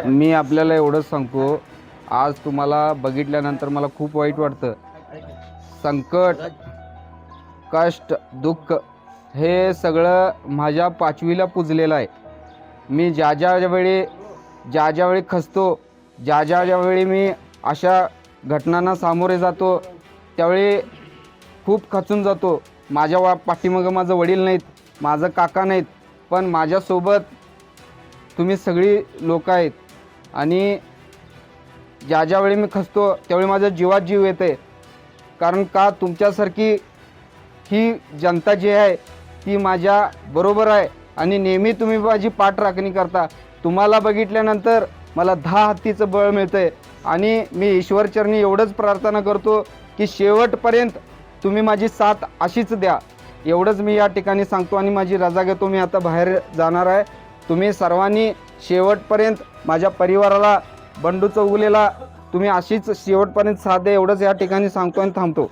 मी आपल्याला एवढंच सांगतो, आज तुम्हाला बघितल्यानंतर मला खूप वाईट वाटतं. संकट, कष्ट, दुःख हे सगळं माझ्या पाचवीला पुजलेलं आहे. मी ज्या ज्या वेळी खचतो, ज्या वेळी मी अशा घटनांना सामोरे जातो, त्यावेळी खूप खचून जातो. माझ्या पाठीमागं माझं वडील नाहीत, माझं काका नाहीत, पण माझ्यासोबत तुम्ही सगळी लोक आहेत. आणि ज्या वेळी मी खचतो त्यावेळी माझ्या जीवात जीव येते. कारण का तुमच्यासारखी ही जनता जी आहे ती माझ्या बरोबर आहे आणि नेहमी तुम्ही माझी पाठराखणी करता. तुम्हाला बघितल्यानंतर मला 10 हत्तीचं बळ मिळतंय आणि मी ईश्वरचरणी एवढंच प्रार्थना करतो की शेवटपर्यंत तुम्ही माझी साथ अशीच द्या. एवढंच मी या ठिकाणी सांगतो आणि माझी रजा घेतो. मी आता बाहेर जाणार आहे. तुम्ही सर्वांनी शेवटपर्यंत माझ्या परिवाराला, बंडू चौगुलेला तुम्ही अशीच शेवटपर्यंत साथ द्या, एवढंच या ठिकाणी सांगतो आणि थांबतो.